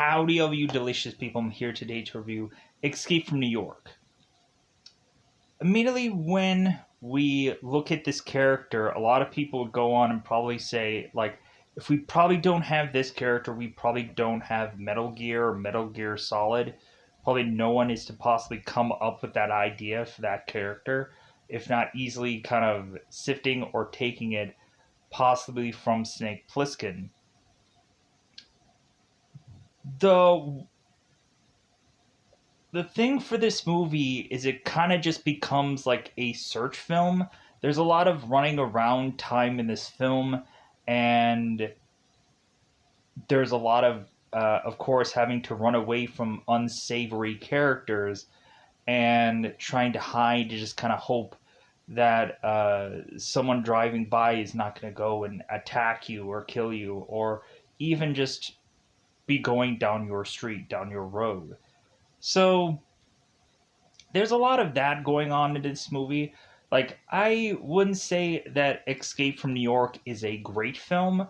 Howdy, all you delicious people. I'm here today to review Escape from New York. Immediately when we look at this character, a lot of people would go on and probably say, like, if we probably don't have this character, we probably don't have Metal Gear or Metal Gear Solid. Probably no one is to possibly come up with that idea for that character, if not easily kind of sifting or taking it possibly from Snake Plissken. The the thing for this movie is it kind of just becomes like a search film. There's a lot of running around time in this film, and there's a lot of course, having to run away from unsavory characters and trying to hide to just kind of hope that someone driving by is not going to go and attack you or kill you or even just be going down your street, down your road. So there's a lot of that going on in this movie. Like, I wouldn't say that Escape from New York is a great film,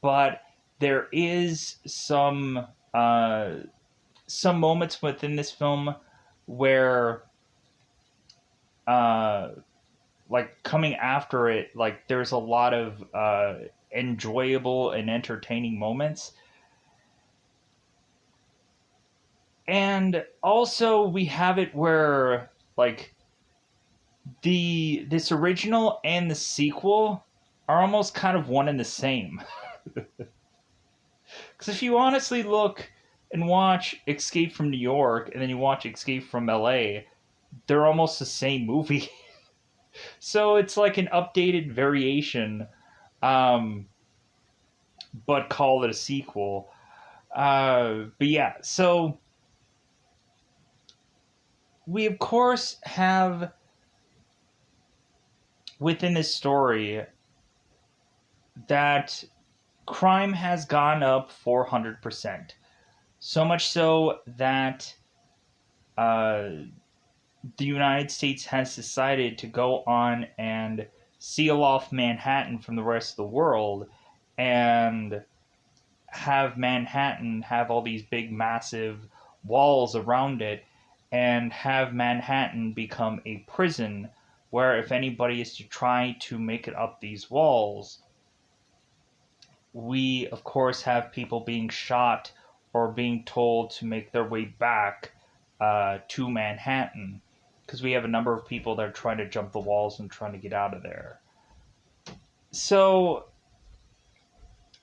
but there is some moments within this film where uh like coming after it, like there's a lot of enjoyable and entertaining moments. And also we have it where like the this original and the sequel are almost kind of one and the same. Because if you honestly look and watch Escape from New York and then you watch Escape from LA, they're almost the same movie. So it's like an updated variation, um, but call it a sequel. But yeah, so we of course have within this story that crime has gone up 400%. So much so that uh, the United States has decided to go on and seal off Manhattan from the rest of the world and have Manhattan have all these big, massive walls around it and have Manhattan become a prison where if anybody is to try to make it up these walls, we of course have people being shot or being told to make their way back to Manhattan because we have a number of people that are trying to jump the walls and trying to get out of there. So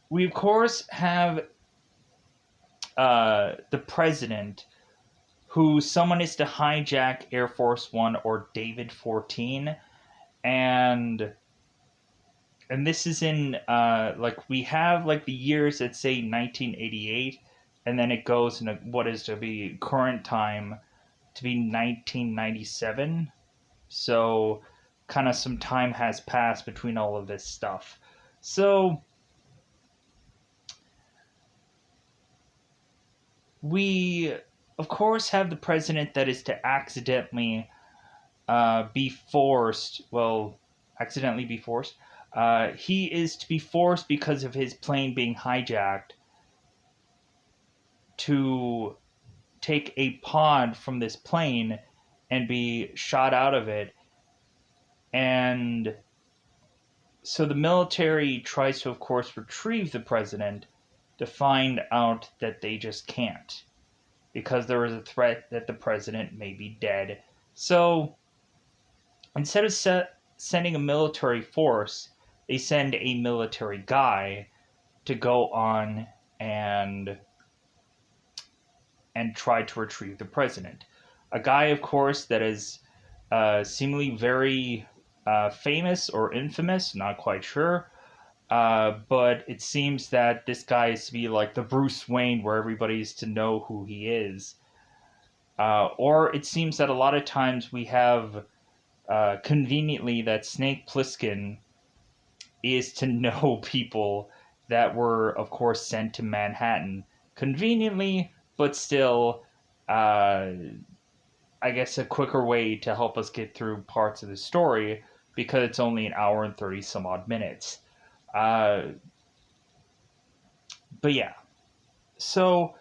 we of course have the president, who someone is to hijack Air Force One or David 14, and this is in like we have like the years that say 1988, and then it goes into what is to be current time to be 1997. So kind of some time has passed between all of this stuff. So we of course have the president that is to accidentally be forced, well, accidentally be forced. He is to be forced because of his plane being hijacked to take a pod from this plane and be shot out of it. And so the military tries to, of course, retrieve the president to find out that they just can't because there is a threat that the president may be dead. So instead of sending a military force, they send a military guy to go on and try to retrieve the president. A guy, of course, that is seemingly very famous or infamous, not quite sure. But it seems that this guy is to be like the Bruce Wayne, where everybody is to know who he is. Or it seems that a lot of times we have conveniently that Snake Plissken is to know people that were, of course, sent to Manhattan. Conveniently, but still, I guess a quicker way to help us get through parts of the story because it's only an hour and 30 some odd minutes. Uh, but yeah, so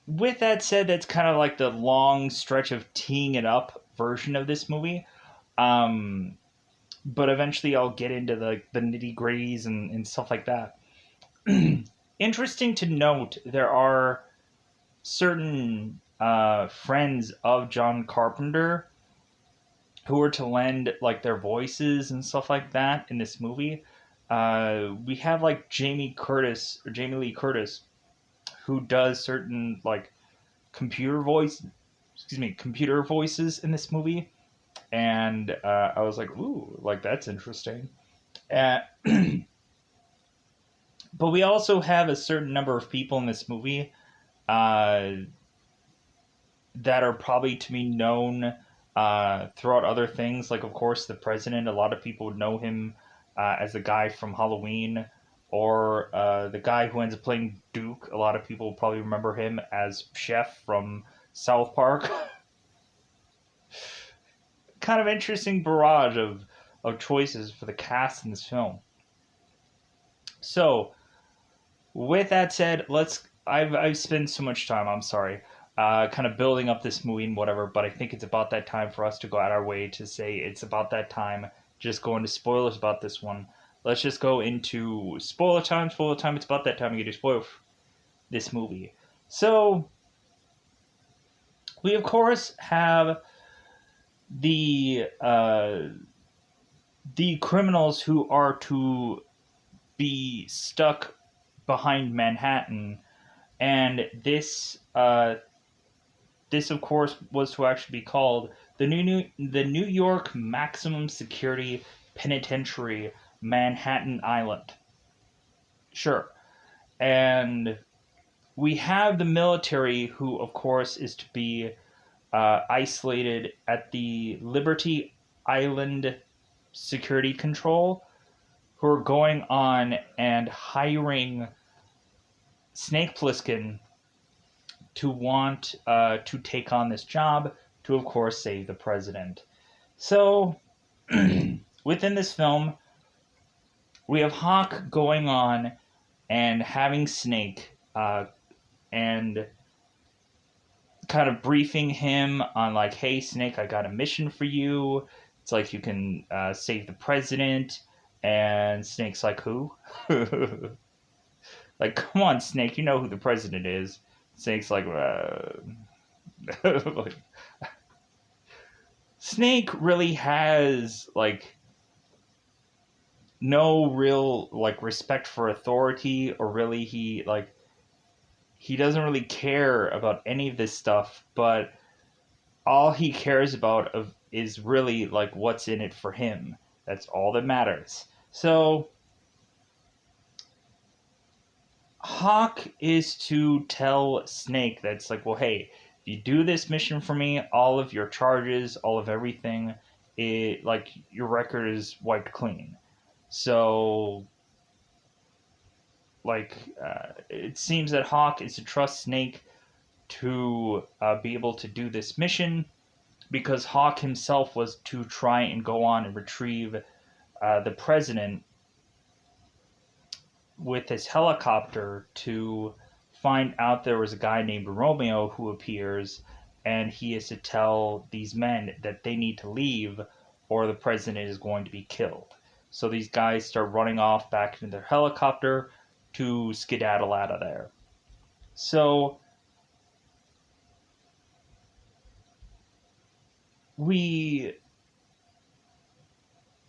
with that said, that's kind of like the long stretch of teeing it up version of this movie. Um, but eventually I'll get into the nitty gritties and stuff like that. Interesting to note, there are certain friends of John Carpenter who were to lend like their voices and stuff like that in this movie. We have like Jamie Lee Curtis, who does certain like computer voice, computer voices in this movie, and I was like, ooh, like that's interesting. Uh, but we also have a certain number of people in this movie uh, that are probably to be known throughout other things. Like, of course, the president. A lot of people would know him as the guy from Halloween, or the guy who ends up playing Duke. A lot of people probably remember him as Chef from South Park. Kind of interesting barrage of choices for the cast in this film. So, with that said, I've spent so much time. I'm sorry, kind of building up this movie and whatever. But I think it's about that time for us to go out our way to say it's about that time. Just go into spoilers about this one. Let's just go into spoiler time. Spoiler time. It's about that time we get to spoil this movie. So we of course have the the criminals who are to be stuck behind Manhattan, and this of course was to actually be called the New York Maximum Security Penitentiary, Manhattan Island. Sure, and we have the military, who of course is to be isolated at the Liberty Island Security Control, who are going on and hiring Snake Plissken to want to take on this job to, of course, save the president. So, within this film, we have Hawk going on and having Snake and kind of briefing him on, like, hey, Snake, I got a mission for you. It's like you can save the president. And Snake's like, who? Like, come on, Snake, you know who the president is. Snake's like, like, Snake really has like no real like respect for authority, or really he doesn't really care about any of this stuff, but all he cares about is really like what's in it for him. That's all that matters. So Hawk is to tell Snake that's like, well, hey, if you do this mission for me, all of your charges, all of everything, it like your record is wiped clean. So, like, it seems that Hawk is to trust Snake to be able to do this mission, because Hawk himself was to try and go on and retrieve the president with his helicopter to find out there was a guy named Romeo who appears, and he is to tell these men that they need to leave or the president is going to be killed. So these guys start running off back into their helicopter to skedaddle out of there. So we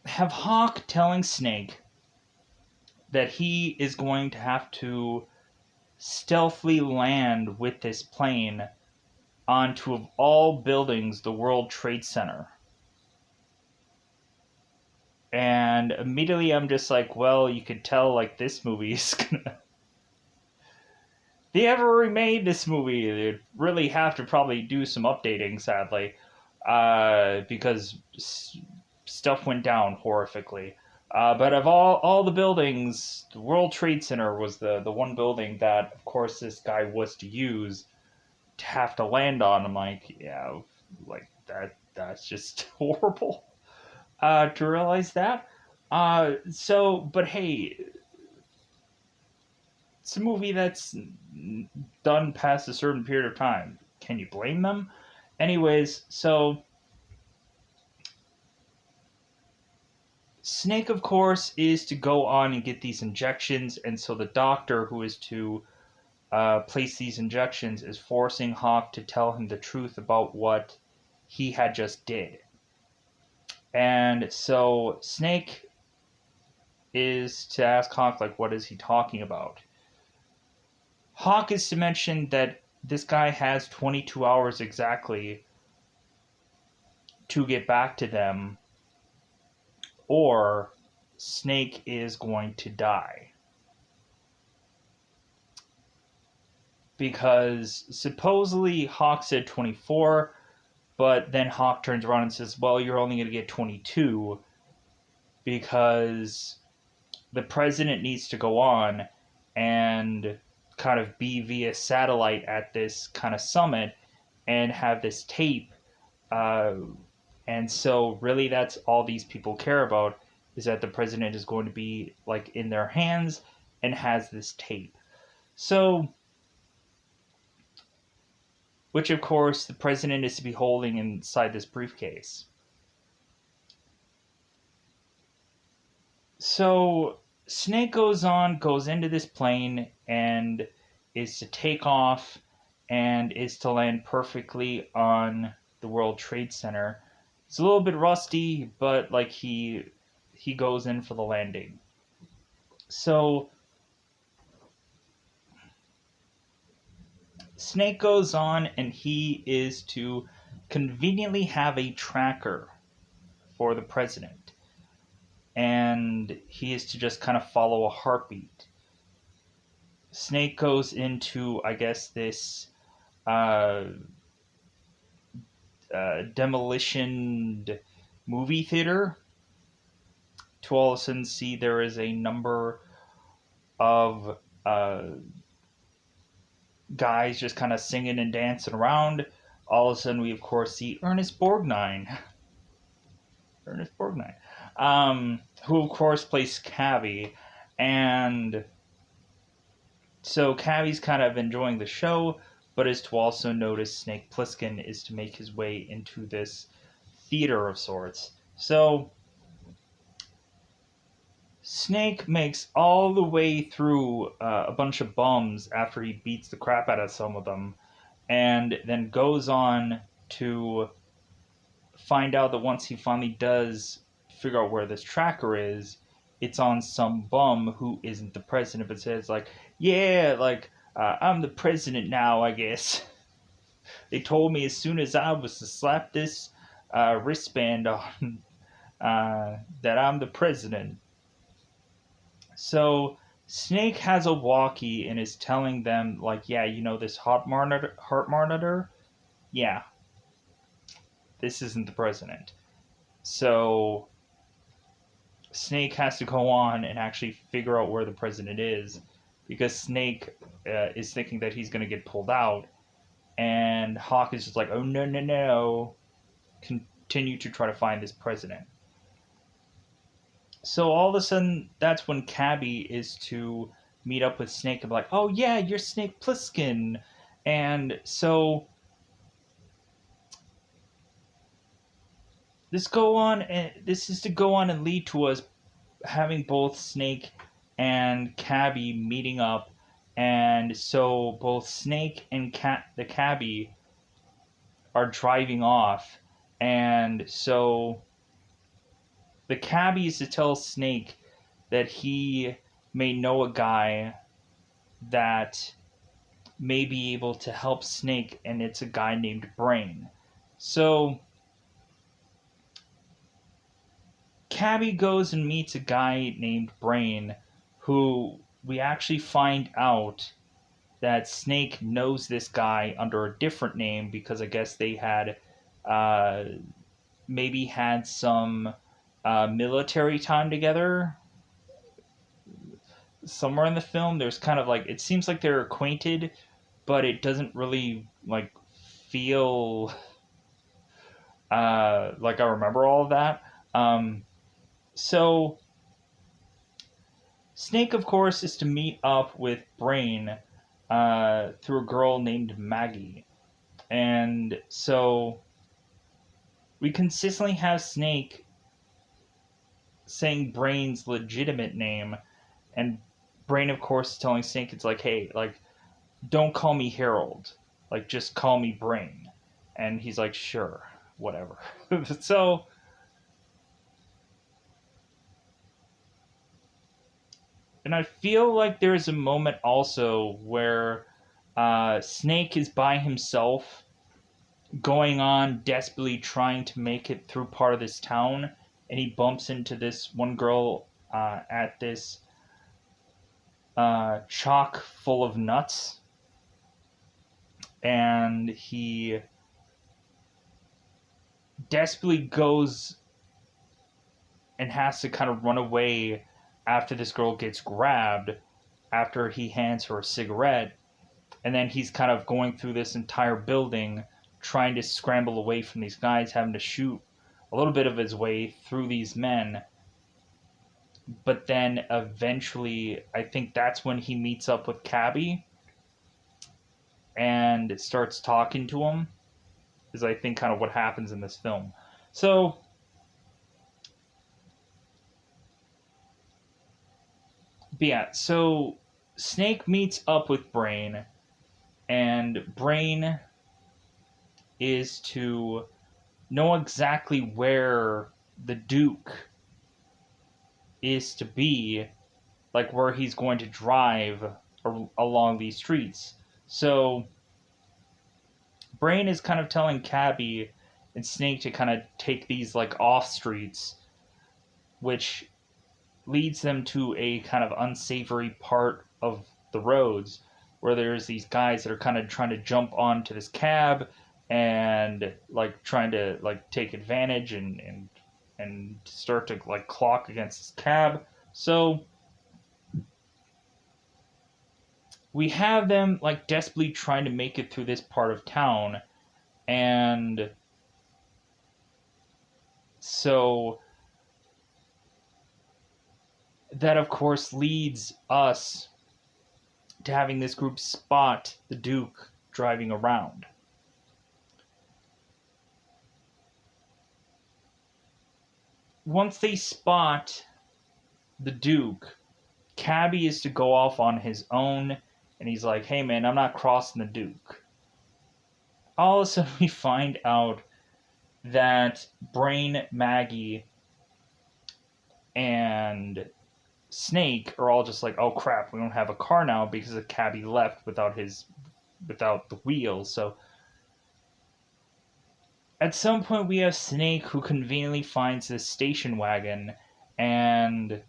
have Hawk telling Snake that he is going to have to stealthily land with this plane onto, of all buildings, the World Trade Center. And immediately I'm just like, well, you could tell like this movie is gonna. If they ever remade this movie, they'd really have to probably do some updating, sadly, because stuff went down horrifically. But of all the buildings, the World Trade Center was the one building that, of course, this guy was to use to have to land on. I'm like, yeah, like that's just horrible to realize that. But hey, It's a movie that's done past a certain period of time. Can you blame them? Anyways, so Snake, of course, is to go on and get these injections, and so the doctor who is to place these injections is forcing Hawk to tell him the truth about what he had just did. And so Snake is to ask Hawk, like, what is he talking about? Hawk is to mention that this guy has 22 hours exactly to get back to them, or Snake is going to die. Because supposedly Hawk said 24, but then Hawk turns around and says, well, you're only going to get 22 because the president needs to go on and kind of be via satellite at this kind of summit and have this tape. And so really that's all these people care about, is that the president is going to be like in their hands and has this tape. So, which of course the president is to be holding inside this briefcase. So Snake goes into this plane and is to take off and is to land perfectly on the World Trade Center. It's a little bit rusty, but like he goes in for the landing. So Snake goes on and he is to conveniently have a tracker for the president. And he is to just kind of follow a heartbeat. Snake goes into, I guess, this demolitioned movie theater to all of a sudden see there is a number of guys just kind of singing and dancing around. All of a sudden, we of course see Ernest Borgnine. Ernest Borgnine. Who of course plays Cavi. And so Cavi's kind of enjoying the show, but is to also notice Snake Plissken is to make his way into this theater of sorts. So Snake makes all the way through a bunch of bums after he beats the crap out of some of them, and then goes on to find out that once he finally does figure out where this tracker is, it's on some bum who isn't the president, but says like, yeah, like, I'm the president now, I guess. They told me as soon as I was to slap this wristband on that I'm the president. So Snake has a walkie and is telling them, like, yeah, you know this heart monitor? Yeah, this isn't the president. So Snake has to go on and actually figure out where the president is, because Snake is thinking that he's going to get pulled out, and Hawk is just like, oh, no, no, no. Continue to try to find this president. So all of a sudden, that's when Cabby is to meet up with Snake and be like, oh yeah, you're Snake Plissken. And so this is to go on and lead to us having both Snake and Cabby meeting up. And so both Snake and the Cabby are driving off. And so the Cabby is to tell Snake that he may know a guy that may be able to help Snake, and it's a guy named Brain. So Cabby goes and meets a guy named Brain, who we actually find out that Snake knows this guy under a different name, because I guess they had maybe had some military time together somewhere in the film. There's kind of like, it seems like they're acquainted, but it doesn't really like feel like I remember all of that. So Snake, of course, is to meet up with Brain through a girl named Maggie. And so we consistently have Snake saying Brain's legitimate name, and Brain, of course, is telling Snake, it's like, hey, like, don't call me Harold. Like, just call me Brain. And he's like, sure, whatever. So, and I feel like there's a moment also where Snake is by himself, going on desperately trying to make it through part of this town, and he bumps into this one girl at this chock full of nuts, and he desperately goes and has to kind of run away after this girl gets grabbed, after he hands her a cigarette, and then he's kind of going through this entire building trying to scramble away from these guys, having to shoot a little bit of his way through these men. But then eventually, I think that's when he meets up with Cabby and starts talking to him, is I think kind of what happens in this film. So, but yeah, so Snake meets up with Brain, and Brain is to know exactly where the Duke is to be, like where he's going to drive along these streets. So Brain is kind of telling Cabby and Snake to kind of take these like off streets, which leads them to a kind of unsavory part of the roads where there's these guys that are kind of trying to jump onto this cab and like trying to like take advantage and start to like clock against this cab. So we have them like desperately trying to make it through this part of town, and so that of course leads us to having this group spot the Duke driving around. Once they spot the Duke, Cabby is to go off on his own, and he's like, hey man, I'm not crossing the Duke. All of a sudden, we find out that Brain, Maggie, and Snake are all just like, oh crap, we don't have a car now because the Cabby left without the wheels. So at some point, we have Snake who conveniently finds this station wagon and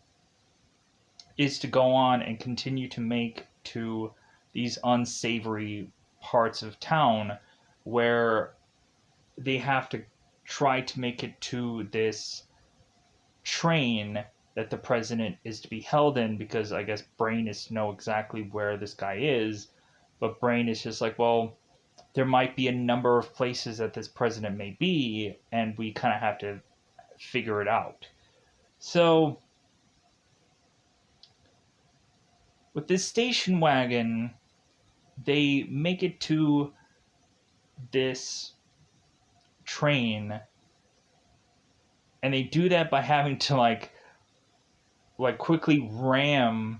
is to go on and continue to make to these unsavory parts of town where they have to try to make it to this train that the president is to be held in, because I guess Brain is to know exactly where this guy is, but Brain is just like, well, there might be a number of places that this president may be, and we kind of have to figure it out. So with this station wagon, they make it to this train, and they do that by having to like quickly ram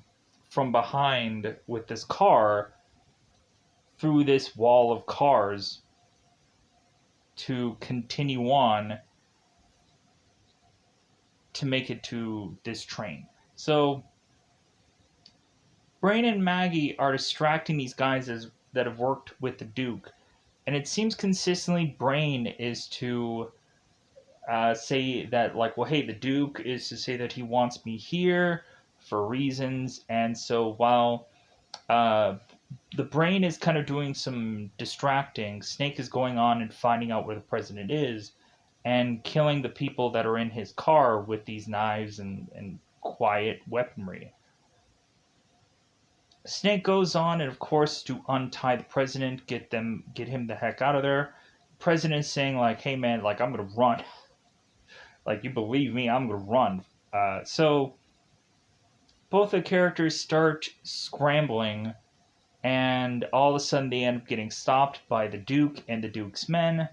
from behind with this car through this wall of cars to continue on to make it to this train. So Brain and Maggie are distracting these guys that have worked with the Duke, and it seems consistently Brain is to say that, like, well, hey, the Duke is to say that he wants me here for reasons, and so while the Brain is kind of doing some distracting, Snake is going on and finding out where the president is and killing the people that are in his car with these knives and quiet weaponry. Snake goes on, and of course, to untie the president, get him the heck out of there. The president is saying like, "Hey man, like I'm gonna run. Like you believe me, I'm gonna run." So both the characters start scrambling, and all of a sudden they end up getting stopped by the Duke and the Duke's men.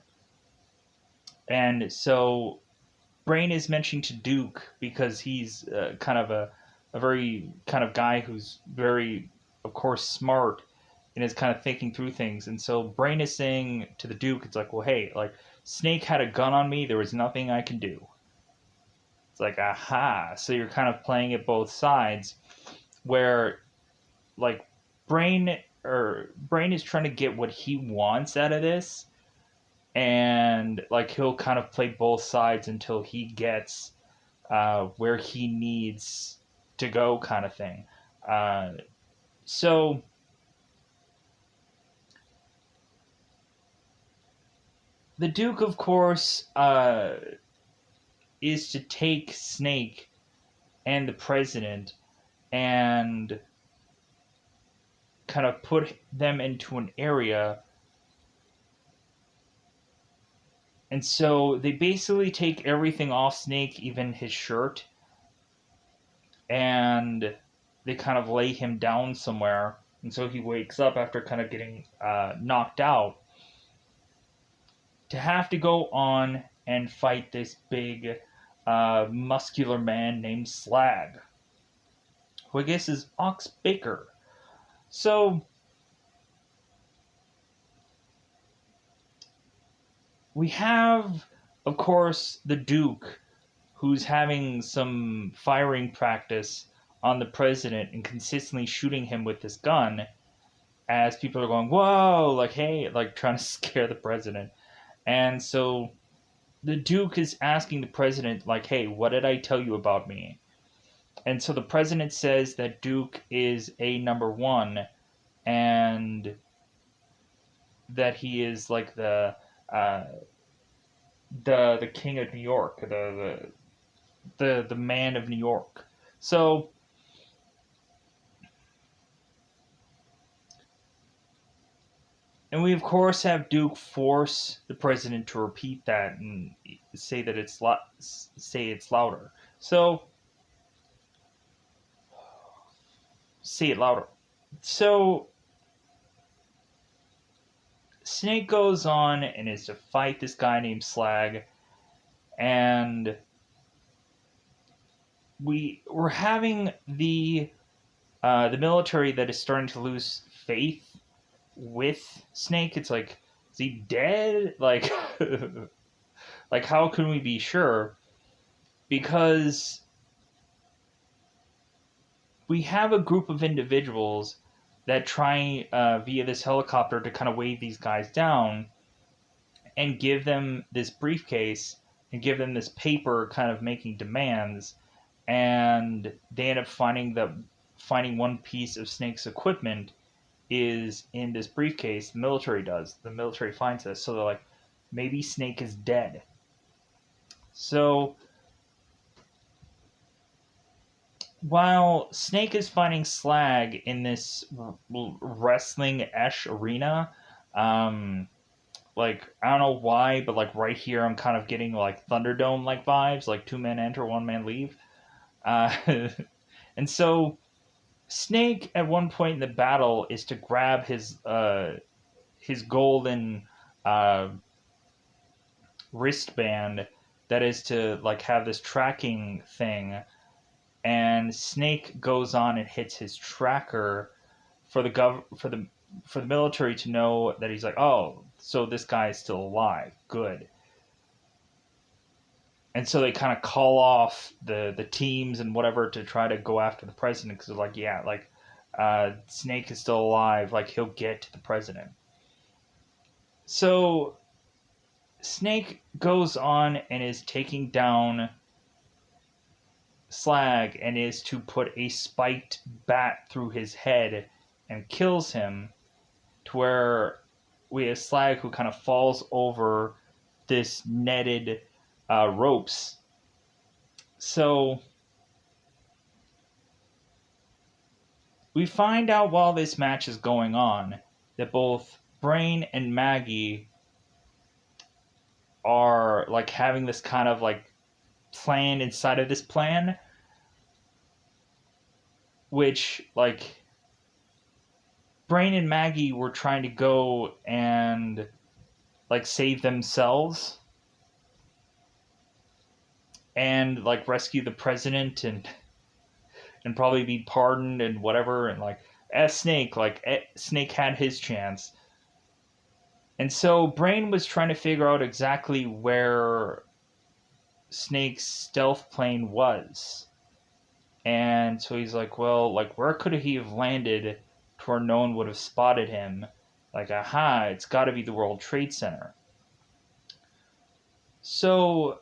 And so Brain is mentioning to Duke because he's kind of a very kind of guy who's very, of course, smart and is kind of thinking through things. And so Brain is saying to the Duke, it's like, well, hey, like, Snake had a gun on me. There was nothing I can do. It's like, aha. So you're kind of playing it both sides where, like, Brain is trying to get what he wants out of this, and like he'll kind of play both sides until he gets where he needs to go, kind of thing. Uh, so the Duke, of course, is to take Snake and the president and kind of put them into an area. And so they basically take everything off Snake, even his shirt, and they kind of lay him down somewhere. And so he wakes up after kind of getting knocked out to have to go on and fight this big muscular man named Slag, who I guess is Ox Baker. So we have, of course, the Duke, who's having some firing practice on the president and consistently shooting him with this gun as people are going, whoa, like, hey, like trying to scare the president. And so the Duke is asking the president, like, hey, what did I tell you about me? And so the president says that Duke is a number one and that he is like uh, the king of New York, the man of New York. So and we of course have Duke force the president to repeat that and say that say it's louder. So say it louder. So Snake goes on and is to fight this guy named Slag, and we're having the military that is starting to lose faith with Snake. It's like, is he dead? Like, like how can we be sure? Because we have a group of individuals that try via this helicopter to kind of wave these guys down and give them this briefcase and give them this paper kind of making demands, and they end up finding one piece of Snake's equipment is in this briefcase. The military finds this, so they're like, maybe Snake is dead. So while Snake is fighting Slag in this wrestling-esh arena, um, like, I don't know why, but like right here, I'm kind of getting like Thunderdome like vibes, like two men enter, one man leave. Uh, and so Snake at one point in the battle is to grab his golden uh, wristband that is to like have this tracking thing, and Snake goes on and hits his tracker for the military to know that he's like, oh, so this guy is still alive. Good. And so they kind of call off the teams and whatever to try to go after the president because they're like, yeah, like Snake is still alive. Like he'll get to the president. So Snake goes on and is taking down Slag and is to put a spiked bat through his head and kills him, to where we have Slag who kind of falls over this netted ropes. So we find out while this match is going on that both Brain and Maggie are like having this kind of like plan inside of this plan. which, like, Brain and Maggie were trying to go and, like, save themselves and, like, rescue the president and probably be pardoned and whatever. And, like, as Snake, Snake had his chance. And so Brain was trying to figure out exactly where Snake's stealth plane was. And so he's like, well, like, where could he have landed to where no one would have spotted him? Like, aha, it's got to be the World Trade Center. So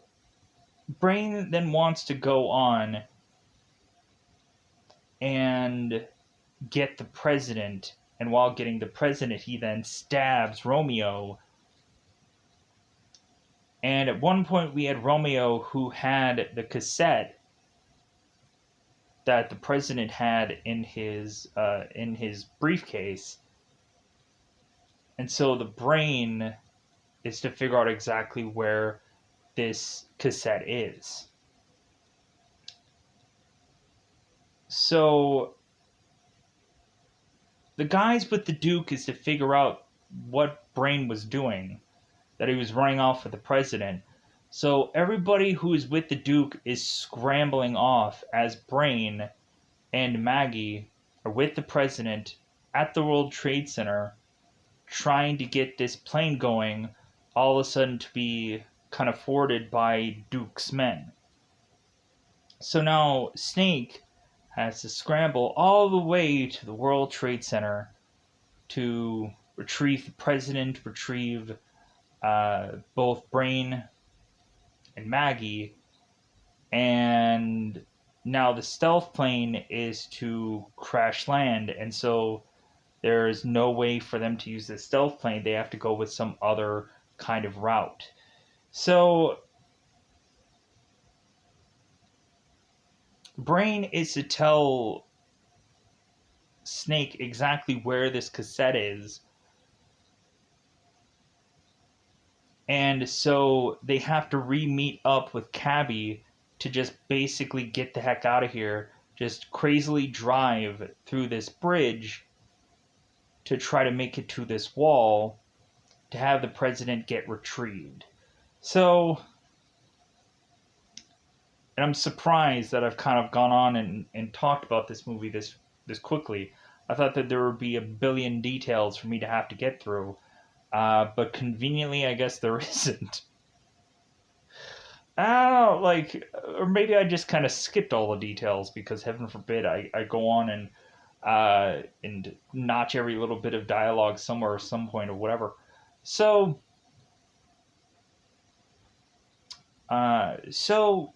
Brain then wants to go on and get the president. And while getting the president, he then stabs Romeo. And at one point, we had Romeo who had the cassette that the president had in his briefcase. And so the brain is to figure out exactly where this cassette is. So the guys with the Duke is to figure out what Brain was doing, that he was running off with the president. So everybody who is with the Duke is scrambling off as Brain and Maggie are with the president at the World Trade Center trying to get this plane going, all of a sudden to be kind of thwarted by Duke's men. So now Snake has to scramble all the way to the World Trade Center to retrieve the president, retrieve both Brain and Maggie, and now the stealth plane is to crash land, and so there's no way for them to use the stealth plane. They have to go with some other kind of route. So Brain is to tell Snake exactly where this cassette is. And so they have to re-meet up with Cabby to just basically get the heck out of here. Just crazily drive through this bridge to try to make it to this wall to have the president get retrieved. So, and I'm surprised that I've kind of gone on and talked about this movie this quickly. I thought that there would be a billion details for me to have to get through. But conveniently, I guess there isn't. Oh, like, or maybe I just kind of skipped all the details because heaven forbid I go on and notch every little bit of dialogue somewhere or some point or whatever. So, so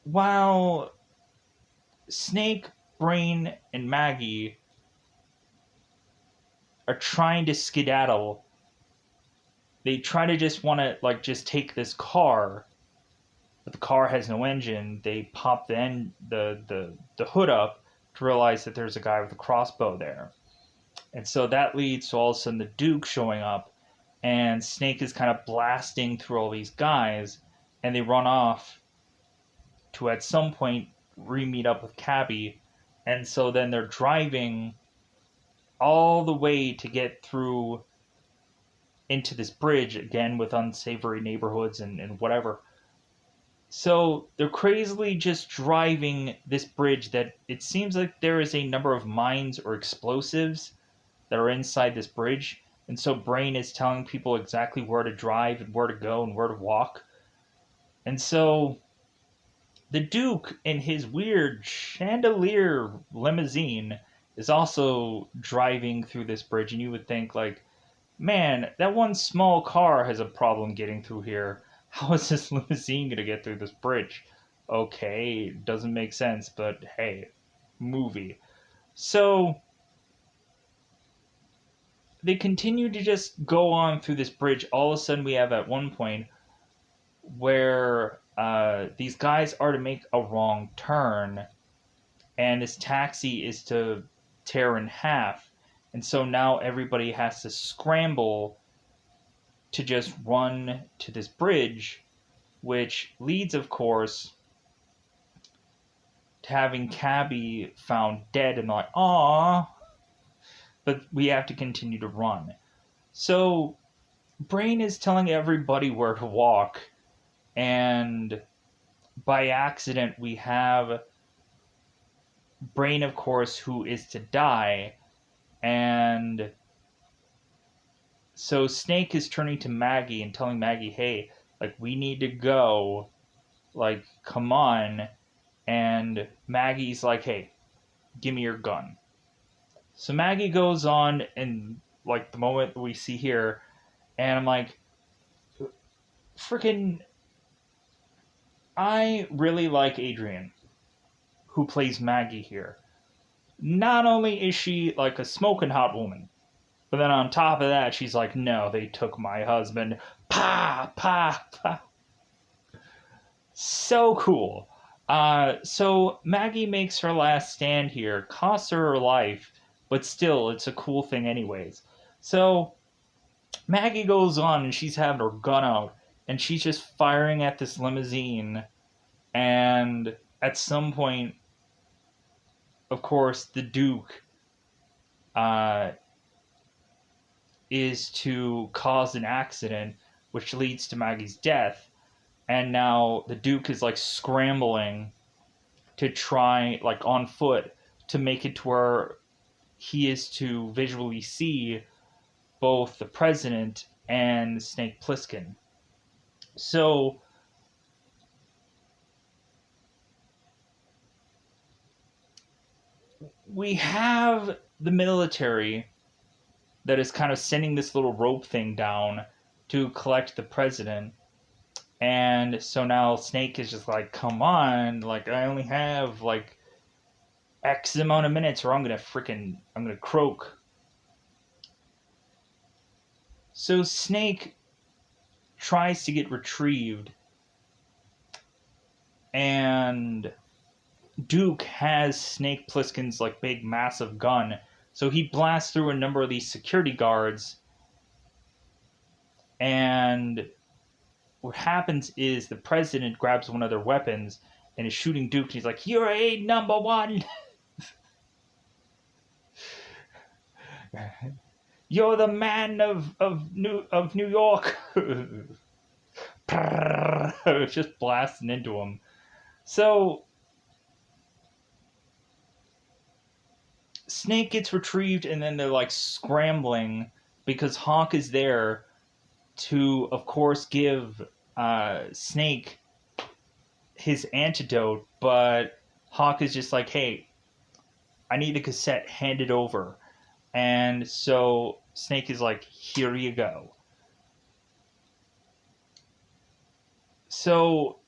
while Snake, Brain, and Maggie are trying to skedaddle, they try to just want to like just take this car, but the car has no engine. They pop the hood up to realize that there's a guy with a crossbow there, and so that leads to all of a sudden the Duke showing up, and Snake is kind of blasting through all these guys, and they run off to at some point re-meet up with Cabby, and so then they're driving all the way to get through into this bridge again with unsavory neighborhoods and whatever. So they're crazily just driving this bridge that it seems like there is a number of mines or explosives that are inside this bridge. And so Brain is telling people exactly where to drive and where to go and where to walk. And so the Duke in his weird chandelier limousine is also driving through this bridge. And you would think, like, man, that one small car has a problem getting through here. How is this limousine going to get through this bridge? Okay, doesn't make sense, but hey, movie. So they continue to just go on through this bridge. All of a sudden, we have at one point where these guys are to make a wrong turn, and this taxi is to tear in half. And so now everybody has to scramble to just run to this bridge, which leads, of course, having Cabby found dead and like, "Aw," but we have to continue to run. So Brain is telling everybody where to walk, and by accident we have Brain, of course, who is to die, and so Snake is turning to Maggie and telling Maggie, "Hey, like we need to go, like come on." And Maggie's like, "Hey, give me your gun." So Maggie goes on, and like the moment we see here, and I'm like, freaking, I really like Adrian, who plays Maggie here. Not only is she like a smoking hot woman, but then on top of that, she's like, "No, they took my husband." Pa, pa, pa. So cool. So Maggie makes her last stand here, costs her life, but still, it's a cool thing, anyways. So Maggie goes on and she's having her gun out and she's just firing at this limousine. And at some point, of course, the Duke uh, is to cause an accident, which leads to Maggie's death. And now the Duke is like scrambling to try, like on foot, to make it to where he is to visually see both the president and Snake Plissken. So we have the military that is kind of sending this little rope thing down to collect the president. And so now Snake is just like, "Come on, like I only have like X amount of minutes or I'm gonna croak." So Snake tries to get retrieved, and Duke has Snake Plissken's like big massive gun. So he blasts through a number of these security guards, and what happens is the president grabs one of their weapons and is shooting Duke, and he's like, "You're a number one. You're the man of New York." It's just blasting into him. So Snake gets retrieved, and then they're like scrambling because Hawk is there to, of course, give Snake his antidote. But Hawk is just like, "Hey, I need the cassette, hand it over." And so Snake is like, "Here you go." So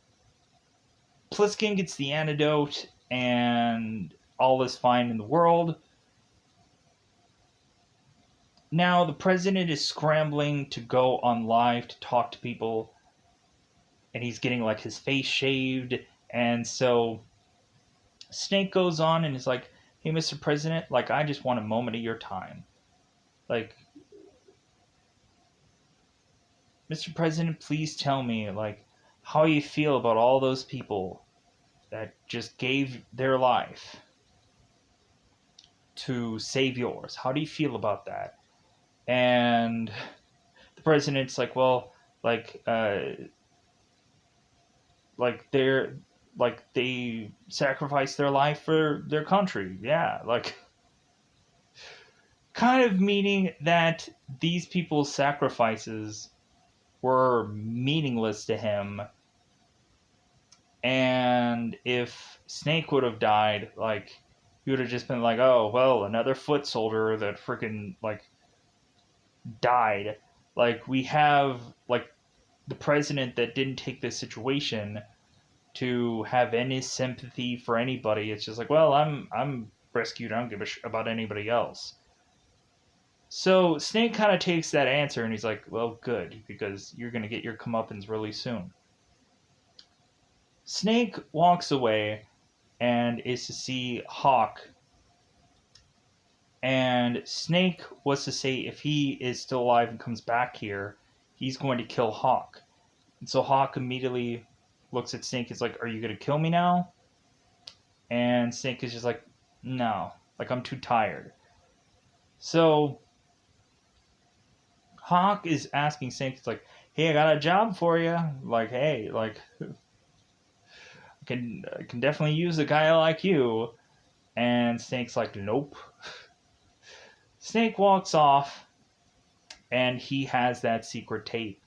Pliskin gets the antidote, and all is fine in the world. Now the president is scrambling to go on live to talk to people, and he's getting like his face shaved. And so Snake goes on and is like, "Hey, Mr. President, like I just want a moment of your time. Like, Mr. President, please tell me like how you feel about all those people that just gave their life to save yours. How do you feel about that?" And the president's like, "Well, like like they're like they sacrificed their life for their country." Yeah, like kind of meaning that these people's sacrifices were meaningless to him. And if Snake would have died, like he would have just been like, "Oh well, another foot soldier that freaking like died." Like we have like the president that didn't take this situation to have any sympathy for anybody. It's just like, "Well, I'm rescued. I don't give a about anybody else." So Snake kind of takes that answer and he's like, "Well, good, because you're gonna get your comeuppance really soon." Snake walks away and is to see Hawk. And Snake was to say if he is still alive and comes back here, he's going to kill Hawk. And so Hawk immediately looks at Snake and is like, "Are you going to kill me now?" And Snake is just like, no, like I'm too tired. So Hawk is asking Snake, it's like, hey, I got a job for you. Like, hey, like, I can definitely use a guy like you. And Snake's like, nope. Snake walks off, and he has that secret tape,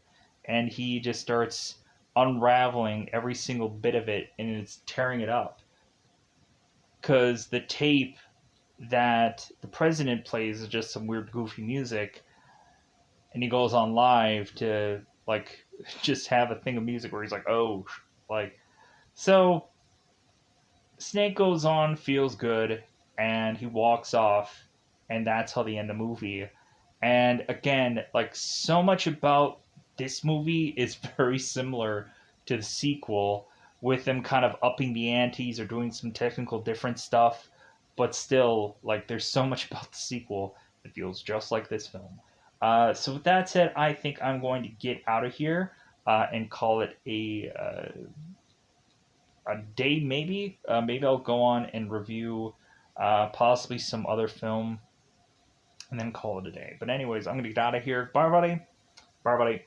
and he just starts unraveling every single bit of it, and it's tearing it up. Because the tape that the president plays is just some weird, goofy music, and he goes on live to like just have a thing of music where he's like, oh, like so. Snake goes on, feels good, and he walks off, and that's how they end the movie. And again, like so much about this movie is very similar to the sequel, with them kind of upping the antes or doing some technical different stuff, but still, like there's so much about the sequel that feels just like this film. So with that said, I think I'm going to get out of here and call it a day, maybe. Maybe I'll go on and review possibly some other film and then call it a day. But anyways, I'm gonna get out of here. Bye, everybody. Bye, everybody.